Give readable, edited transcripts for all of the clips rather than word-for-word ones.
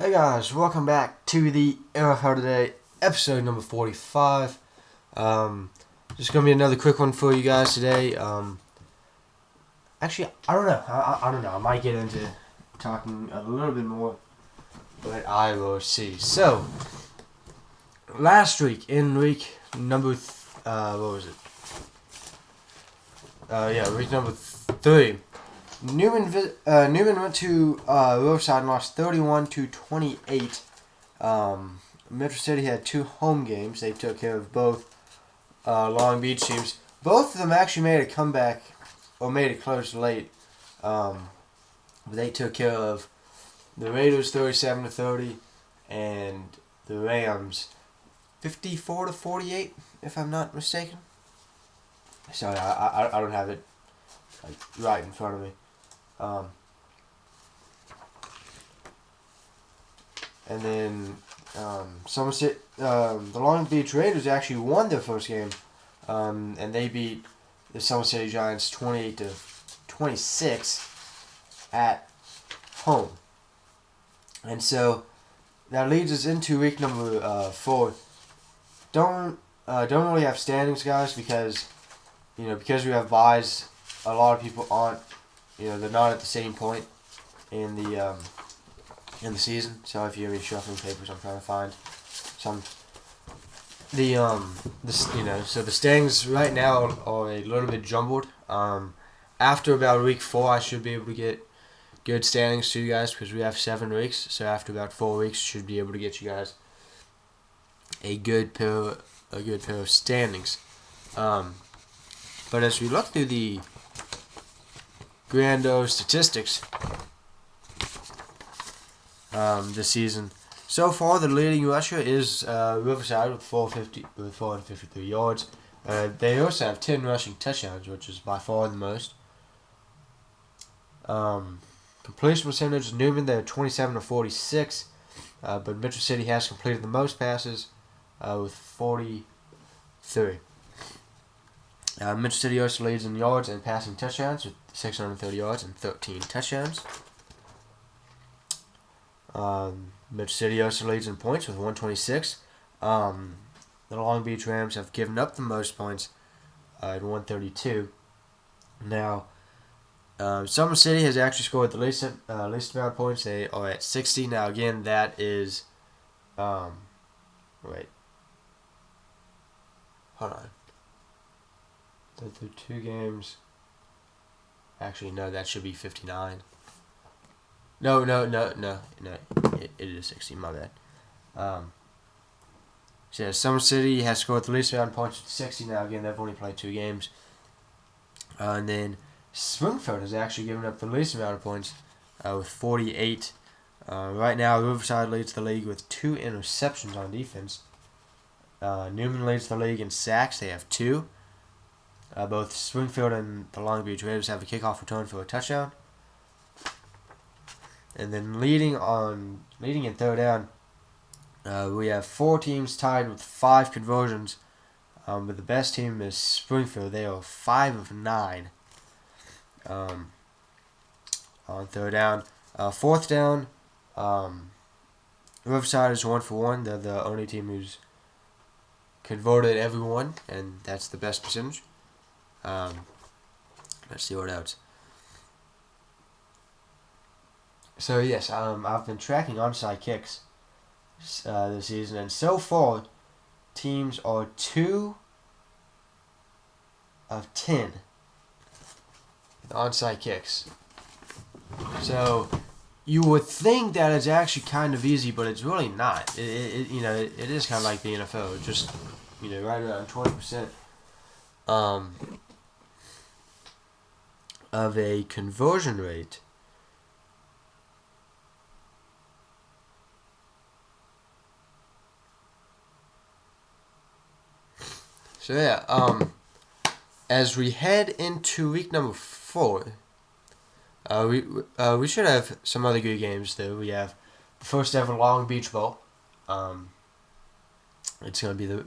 Hey guys, welcome back to the MFL Today, episode number 45. Just gonna be another quick one for you guys today. Actually, I don't know. I don't know. I might get into talking a little bit more, but I will see. So, last week in week number what was it? Week number 3. Newman went to Riverside and lost 31-28. Metro City had 2 home games. They took care of both Long Beach teams. Both of them actually made a comeback or made it close late. But they took care of the Raiders 37-30 and the Rams 54-48, if I'm not mistaken. Sorry, I don't have it right in front of me. And then Somerset, the Long Beach Raiders actually won their first game, and they beat the Somerset City Giants 28-26 at home. And so that leads us into week number 4. Don't really have standings, guys, because we have byes. A lot of people aren't. They're not at the same point in the season. So if you have any shuffling papers, I'm trying to find some. So the standings right now are a little bit jumbled. After about week 4, I should be able to get good standings to you guys because we have 7 weeks. So after about 4 weeks, should be able to get you guys a good pair of standings. But as we look through the Grando statistics this season, so far the leading rusher is Riverside with 453 yards. They also have 10 rushing touchdowns, which is by far the most. Completion percentage, Newman, they're 27-46, but Metro City has completed the most passes with 43. Metro City also leads in yards and passing touchdowns with 630 yards and 13 touchdowns. Metro City also leads in points with 126. The Long Beach Rams have given up the most points at 132. Now, Summer City has actually scored the least amount of points. They are at 60. Now, again, that is... Hold on. Through 2 games. Actually, no, that should be 59. No. It is 60, my bad. So Summer City has scored the least amount of points at 60 now. Again, they've only played 2 games. And then Springfield has actually given up the least amount of points with 48. Right now, Riverside leads the league with 2 interceptions on defense. Newman leads the league in sacks. They have 2. Both Springfield and the Long Beach Raiders have a kickoff return for a touchdown. And then leading in third down, we have 4 teams tied with 5 conversions. But the best team is Springfield. They are 5 of 9 on third down. Fourth down, Riverside is 1 for 1. They're the only team who's converted everyone, and that's the best percentage. Let's see what else. So yes, I've been tracking onside kicks this season, and so far, teams are 2 of 10 with onside kicks. So you would think that it's actually kind of easy, but it's really not. It is kind of like the NFL, just right around 20%. Of a conversion rate. So yeah, as we head into week number 4, we should have some other good games though. We have the first ever Long Beach Bowl. It's going to be the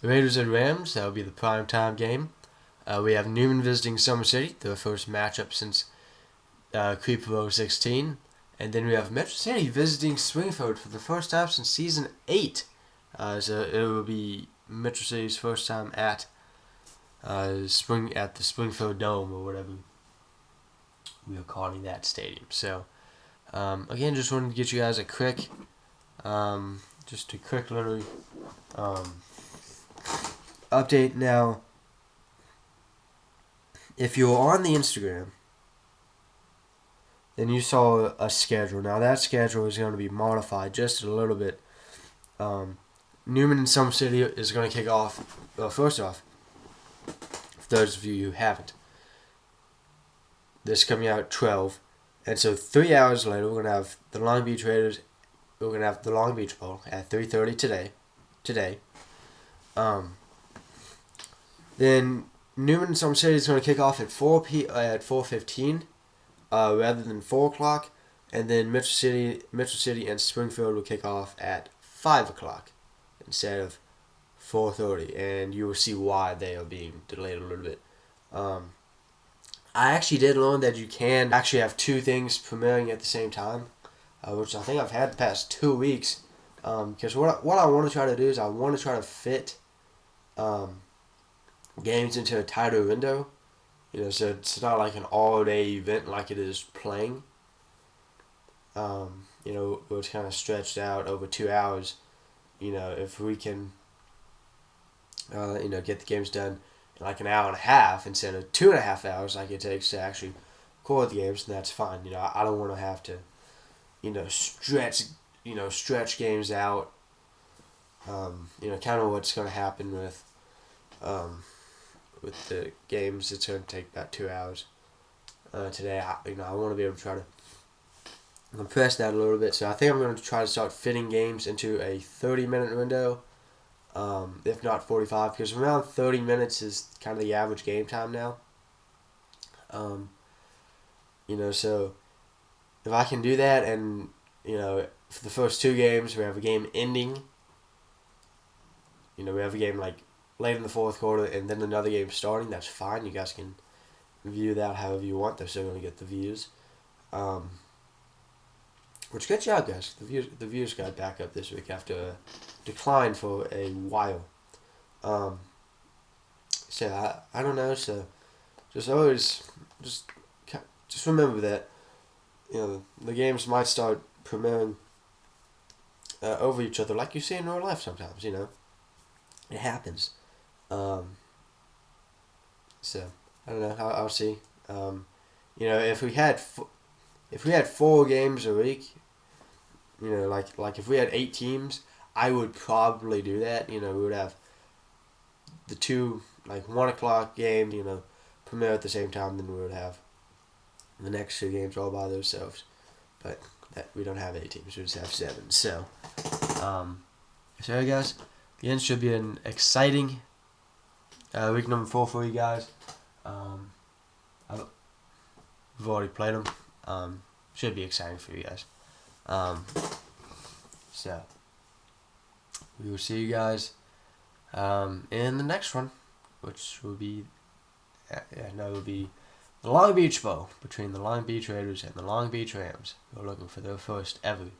Raiders and Rams. That will be the prime time game. We have Newman visiting Summer City, their first matchup since Creeper 16. And then we have Metro City visiting Springfield for the first time since Season 8. So it will be Metro City's first time at the Springfield Dome, or whatever we are calling that stadium. So again, just wanted to get you guys a quick, little update. Now, if you're on the Instagram, then you saw a schedule. Now that schedule is going to be modified just a little bit. Newman in Summer City is going to kick off. Well, first off, for those of you who haven't, this is coming out at 12, and so 3 hours later we're going to have the Long Beach Raiders. We're going to have the Long Beach Bowl at 3:30 today. Then Newman in Summer City is going to kick off at 4:15. Rather than 4 o'clock, and then Metro City and Springfield will kick off at 5 o'clock instead of 4:30, and you will see why they are being delayed a little bit. I actually did learn that you can actually have two things premiering at the same time, which I think I've had the past 2 weeks. Because what I want to try to do is I want to try to fit games into a tighter window. So it's not like an all-day event like it is playing. It's kind of stretched out over 2 hours. If we can, get the games done in like an hour and a half instead of 2.5 hours like it takes to actually record the games, then that's fine. I don't want to have to, stretch games out. Kind of what's going to happen with the games. It's going to take about 2 hours today. I want to be able to try to compress that a little bit. So I think I'm going to try to start fitting games into a 30-minute window, if not 45, because around 30 minutes is kind of the average game time now. So if I can do that, and for the first 2 games we have a game ending. We have a game like late in the fourth quarter, and then another game starting. That's fine. You guys can view that however you want. They're still going to get the views. Which good job, guys. The views got back up this week after a decline for a while. So I don't know. So just remember that the games might start premiering over each other, like you see in real life sometimes. It happens. So I don't know. I'll see. If we had 4 games a week, like if we had 8 teams, I would probably do that. We would have the 2 1 o'clock games, premiere at the same time. Then we would have the next 2 games all by themselves. But we don't have 8 teams. We just have 7. So, guys. Again, should be an exciting week number 4 for you guys. We've already played them. Should be exciting for you guys. So we will see you guys in the next one, which will be the Long Beach Bowl between the Long Beach Raiders and the Long Beach Rams. We're looking for their first ever